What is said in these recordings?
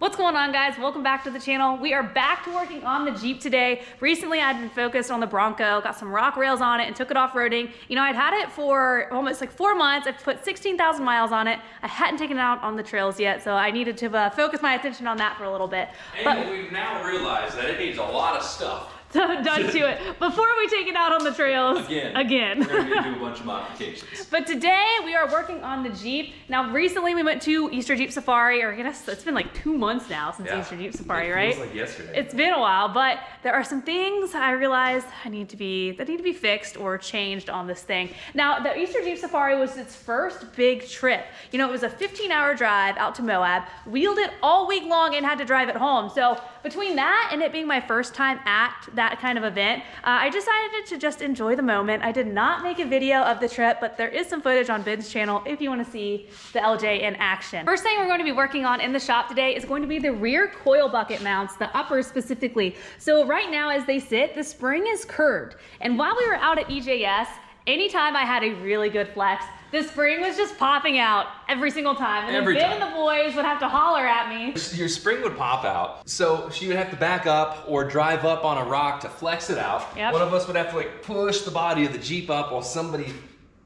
What's going on, guys? Welcome back to the channel. We are back to working on the Jeep today. Recently, I'd been focused on the Bronco, got some rock rails on it and took it off-roading. You know, I'd had it for almost like 4 months. I've put 16,000 miles on it. I hadn't taken it out on the trails yet, so I needed to focus my attention on that for a little bit. And we've now realized that it needs a lot of stuff done to it before we take it out on the trails again. We're gonna need to do a bunch of modifications. But today we are working on the Jeep. Now recently we went to Easter Jeep Safari, or I guess it's been like 2 months now since Easter Jeep Safari, right? It feels like yesterday. It's been a while, but there are some things I realized that need to be fixed or changed on this thing. Now the Easter Jeep Safari was its first big trip. You know, it was a 15-hour drive out to Moab, wheeled it all week long and had to drive it home. So between that and it being my first time at that kind of event, I decided to just enjoy the moment. I did not make a video of the trip, but there is some footage on Ben's channel if you want to see the LJ in action. First thing we're going to be working on in the shop today is going to be the rear coil bucket mounts, the uppers specifically. So right now as they sit, the spring is curved. And while we were out at EJS, anytime I had a really good flex, the spring was just popping out every single time. And then Ben and the boys would have to holler at me. Your spring would pop out, so she would have to back up or drive up on a rock to flex it out. Yep. One of us would have to like push the body of the Jeep up while somebody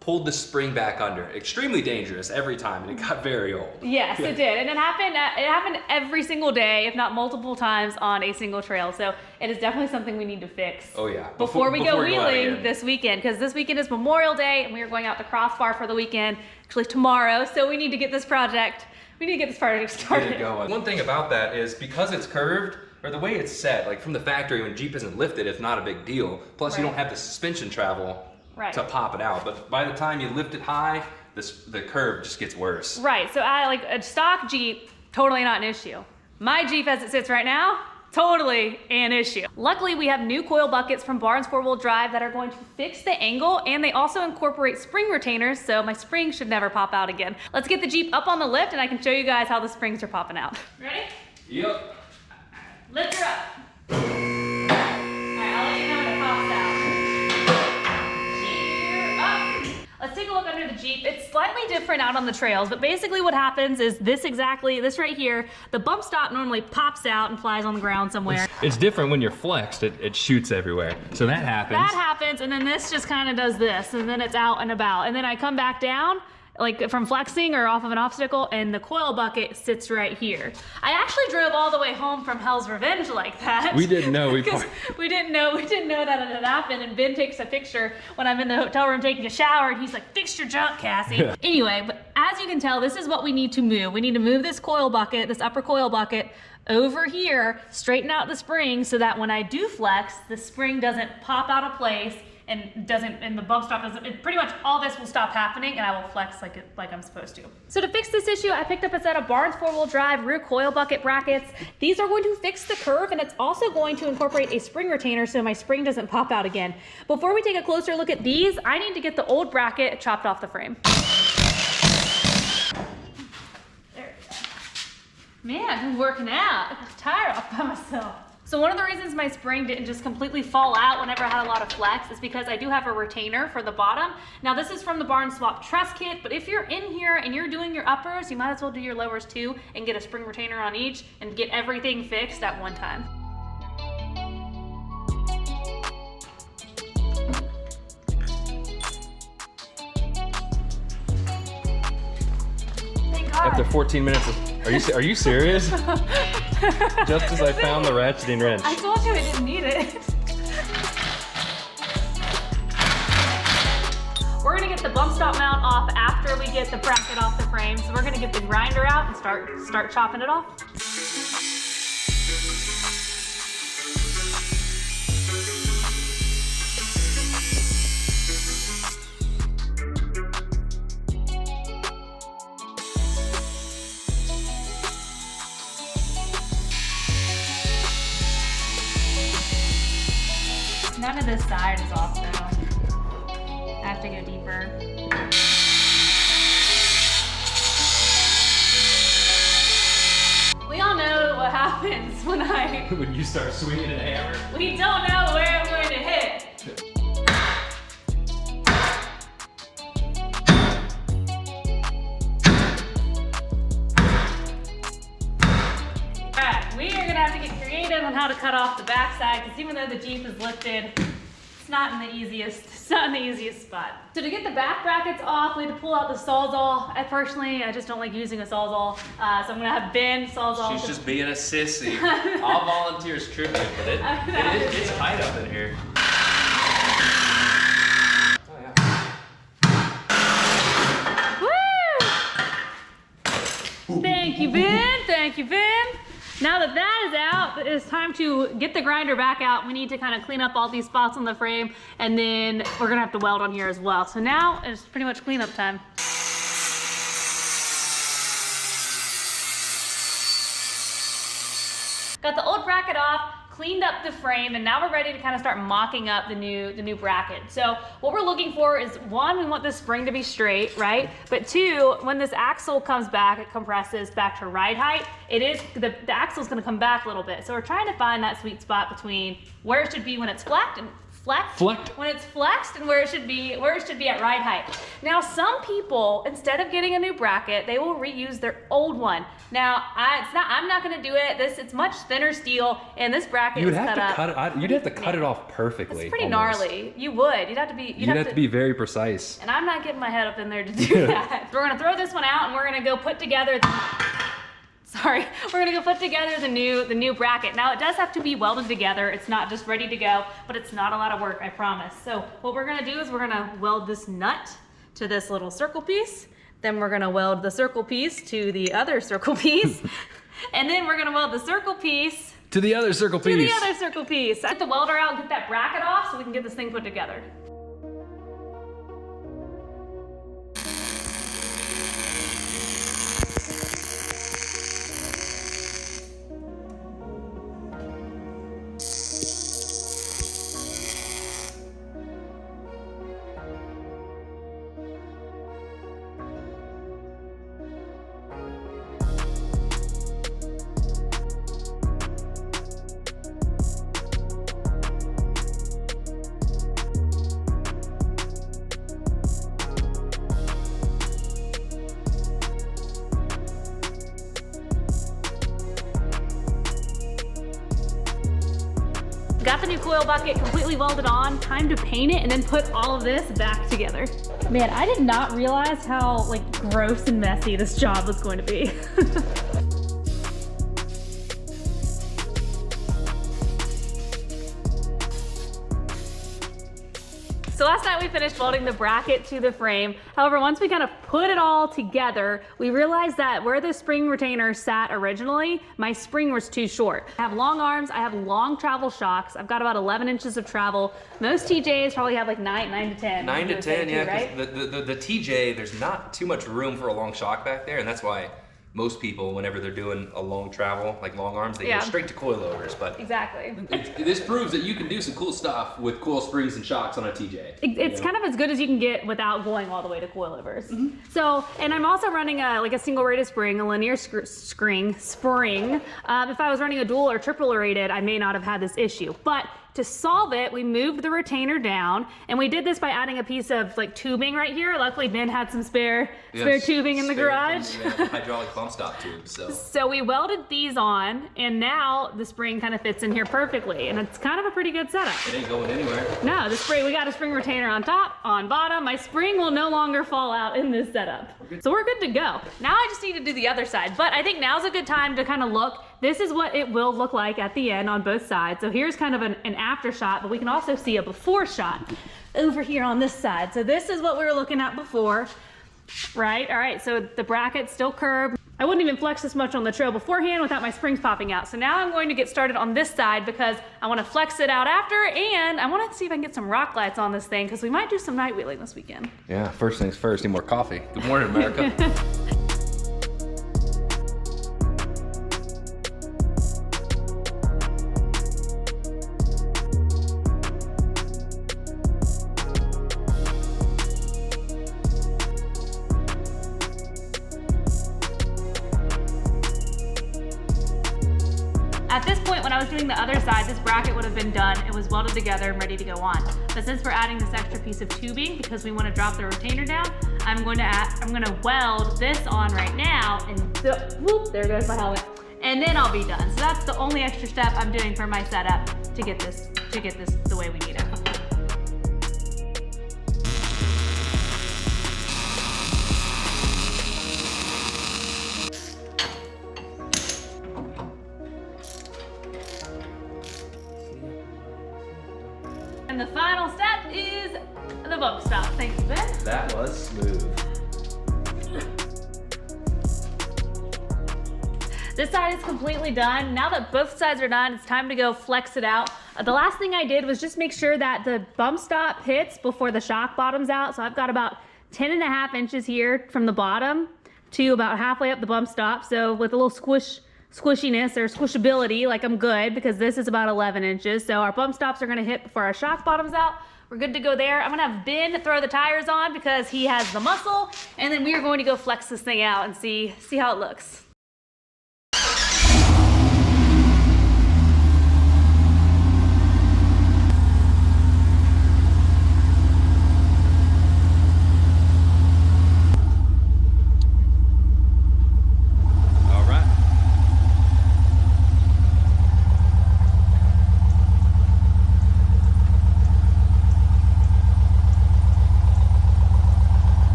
pulled the spring back under. Extremely dangerous every time, and it got very old. Yes, it did, and it happened every single day, if not multiple times on a single trail. So it is definitely something we need to fix. Oh yeah. Before we go wheeling this weekend, because this weekend is Memorial Day, and we are going out to Crossbar for the weekend, actually tomorrow. So we need to get this project. Started. Get it going. One thing about that is because it's curved, or the way it's set, like from the factory when Jeep isn't lifted, it's not a big deal. Plus you don't have the suspension travel to pop it out. But by the time you lift it high, the curve just gets worse. Right, so like a stock Jeep, totally not an issue. My Jeep as it sits right now, totally an issue. Luckily, we have new coil buckets from Barnes 4-wheel drive that are going to fix the angle, and they also incorporate spring retainers, so my spring should never pop out again. Let's get the Jeep up on the lift and I can show you guys how the springs are popping out. Ready? Yep. Lift her up. All right, I'll let you know when it pops out. Let's take a look under the Jeep. It's slightly different out on the trails, but basically what happens is this right here, the bump stop normally pops out and flies on the ground somewhere. It's different when you're flexed, it shoots everywhere. So that happens. That happens, and then this just kind of does this, and then it's out and about. And then I come back down, like from flexing or off of an obstacle, and the coil bucket sits right here. I actually drove all the way home from Hell's Revenge like that. We didn't know. we didn't know that it had happened, and Ben takes a picture when I'm in the hotel room taking a shower, and he's like, "Fix your junk, Cassie." Anyway, but as you can tell, this is what we need to move. We need to move this coil bucket, this upper coil bucket, over here, straighten out the spring so that when I do flex, the spring doesn't pop out of place and the bump stop doesn't, pretty much all this will stop happening and I will flex like I'm supposed to. So to fix this issue, I picked up a set of Barnes 4-wheel drive rear coil bucket brackets. These are going to fix the curve, and it's also going to incorporate a spring retainer so my spring doesn't pop out again. Before we take a closer look at these, I need to get the old bracket chopped off the frame. There we go. Man, I've been working out. I'm tired off by myself. So one of the reasons my spring didn't just completely fall out whenever I had a lot of flex is because I do have a retainer for the bottom. Now this is from the Barn Swap Truss Kit, but if you're in here and you're doing your uppers, you might as well do your lowers too and get a spring retainer on each and get everything fixed at one time. After 14 minutes are you serious? Just as I found the ratcheting wrench. I told you I didn't need it. We're gonna get the bump stop mount off after we get the bracket off the frame. So we're gonna get the grinder out and start chopping it off. None of this side is off though. I have to go deeper. We all know what happens when you start swinging a hammer. We don't know where I'm going to hit. we are gonna have to get creative on how to cut off the backside, because even though the Jeep is lifted, it's not in the easiest spot. So to get the back brackets off, we had to pull out the Sawzall. I just don't like using a Sawzall, so I'm gonna have Ben Sawzall. She's just being a sissy. All volunteers tribute, but it's tight up in here. Thank you, Ben. Thank you, Ben. Now that that is out, it's time to get the grinder back out. We need to kind of clean up all these spots on the frame, and then we're gonna have to weld on here as well. So now it's pretty much cleanup time. Got the old bracket off, cleaned up the frame, and now we're ready to kind of start mocking up the new bracket. So what we're looking for is, one, we want this spring to be straight, right? But two, when this axle comes back, it compresses back to ride height, the axle's gonna come back a little bit. So we're trying to find that sweet spot between where it should be when it's when it's flexed, and where it should be at ride height. Now, some people, instead of getting a new bracket, they will reuse their old one. Now, I'm not gonna do it. It's much thinner steel, and this bracket is cut up. You'd have to cut it off perfectly. It's pretty gnarly. You would. You'd have to be very precise. And I'm not getting my head up in there to do that. So we're gonna throw this one out, and we're gonna go put together the new bracket. Now, it does have to be welded together. It's not just ready to go, but it's not a lot of work, I promise. So what we're gonna do is we're gonna weld this nut to this little circle piece. Then we're gonna weld the circle piece to the other circle piece. And then we're gonna weld the circle piece to the other circle piece. Get the welder out, get that bracket off so we can get this thing put together. Got the new coil bucket completely welded on. Time to paint it and then put all of this back together. Man, I did not realize how gross and messy this job was going to be. So last night we finished welding the bracket to the frame. However, once we kind of put it all together, we realized that where the spring retainer sat originally, my spring was too short. I have long arms, I have long travel shocks. I've got about 11 inches of travel. Most TJs probably have 9 to 10. 9 to 10, yeah, right? Because the TJ, there's not too much room for a long shock back there, and that's why most people, whenever they're doing a long travel, like long arms, they go straight to coilovers. But exactly. This proves that you can do some cool stuff with coil springs and shocks on a TJ. It's kind of as good as you can get without going all the way to coilovers. Mm-hmm. So, and I'm also running a single rated spring, a linear spring. If I was running a dual or triple rated, I may not have had this issue. But to solve it, we moved the retainer down, and we did this by adding a piece of tubing right here. Luckily, Ben had some spare tubing in the garage. Hydraulic bump stop tube. So we welded these on, and now the spring kind of fits in here perfectly, and it's kind of a pretty good setup. It ain't going anywhere. No, we got a spring retainer on top, on bottom. My spring will no longer fall out in this setup. So we're good to go. Now I just need to do the other side, but I think now's a good time to kind of look. This is what it will look like at the end on both sides. So here's kind of an after shot, but we can also see a before shot over here on this side. So this is what we were looking at before, right? All right, so the bracket's still curved. I wouldn't even flex this much on the trail beforehand without my springs popping out. So now I'm going to get started on this side because I want to flex it out after, and I want to see if I can get some rock lights on this thing because we might do some night wheeling this weekend. Yeah, first things first, need more coffee. Good morning, America. At this point, when I was doing the other side, this bracket would have been done. It was welded together and ready to go on. But since we're adding this extra piece of tubing because we want to drop the retainer down, I'm going to weld this on right now, and whoop, there goes my helmet. and then I'll be done. So that's the only extra step I'm doing for my setup to get this the way we need it. And the final step is the bump stop. Thanks, Ben. That was smooth. This side is completely done. Now that both sides are done, it's time to go flex it out. The last thing I did was just make sure that the bump stop hits before the shock bottoms out. So I've got about 10.5 inches here from the bottom to about halfway up the bump stop. So with a little squishiness or squishability, like I'm good, because this is about 11 inches. So our bump stops are gonna hit before our shock bottoms out. We're good to go there. I'm gonna have Ben throw the tires on because he has the muscle, and then we are going to go flex this thing out and see how it looks.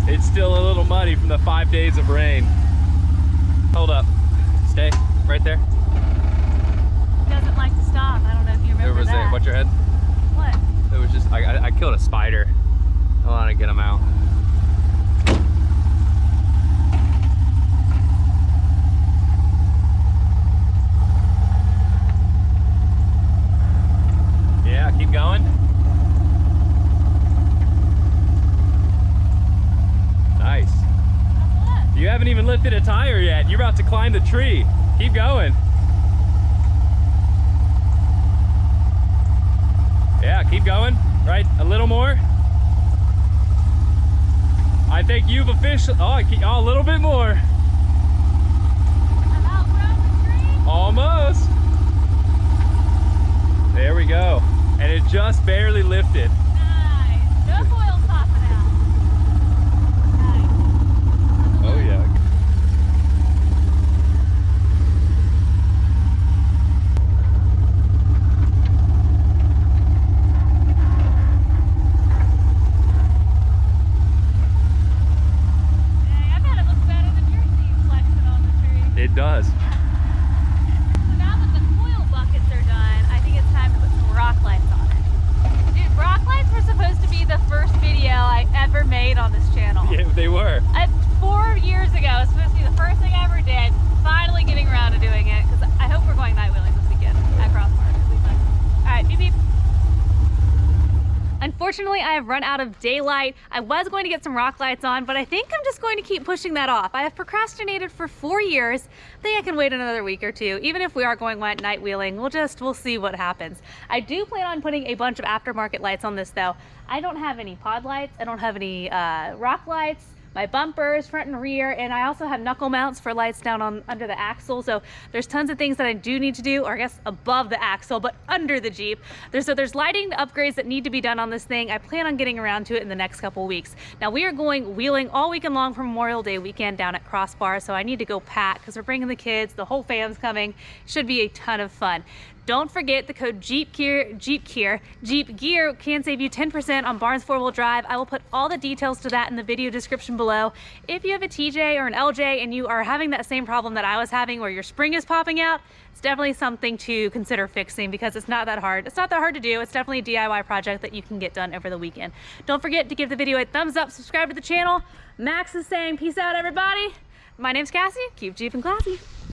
It's still a little muddy from the 5 days of rain. Hold up. Stay right there. He doesn't like to stop. I don't know if you remember that. Watch your head. What? It was just, I killed a spider. I want to get him out. Yeah, keep going. Nice. You haven't even lifted a tire yet. You're about to climb the tree. Keep going. Yeah, keep going. Right, a little more. I think you've officially, a little bit more. I'm outgrowing the tree. Almost. There we go. And it just barely lifted. Nice. No coil popping out. Nice. Oh yeah. Dang, I bet it looks better than your seat flexing on the tree. It does. So now that the coil buckets are done, I think it's time to put some rock lights on it. Dude, rock lights were supposed to be the first video I ever made on this channel. Yeah, they were. 4 years ago, it was supposed to be the first thing I ever did. Finally getting around to doing it, because I hope we're going night wheeling this weekend at Crossbar. All right, beep beep. Unfortunately, I have run out of daylight. I was going to get some rock lights on, but I think I'm just going to keep pushing that off. I have procrastinated for 4 years. I think I can wait another week or two. Even if we are going night wheeling, we'll see what happens. I do plan on putting a bunch of aftermarket lights on this though. I don't have any pod lights. I don't have any rock lights. My bumpers, front and rear, and I also have knuckle mounts for lights down under the axle. So there's tons of things that I do need to do, or I guess above the axle, but under the Jeep. There's lighting upgrades that need to be done on this thing. I plan on getting around to it in the next couple weeks. Now we are going wheeling all weekend long for Memorial Day weekend down at Crossbar, so I need to go pack because we're bringing the kids, the whole fam's coming. Should be a ton of fun. Don't forget the code Jeep Gear can save you 10% on Barnes 4-wheel drive. I will put all the details to that in the video description below. If you have a TJ or an LJ and you are having that same problem that I was having where your spring is popping out, it's definitely something to consider fixing because it's not that hard. It's not that hard to do. It's definitely a DIY project that you can get done over the weekend. Don't forget to give the video a thumbs up, subscribe to the channel. Max is saying peace out, everybody. My name's Cassie. Keep Jeeping classy.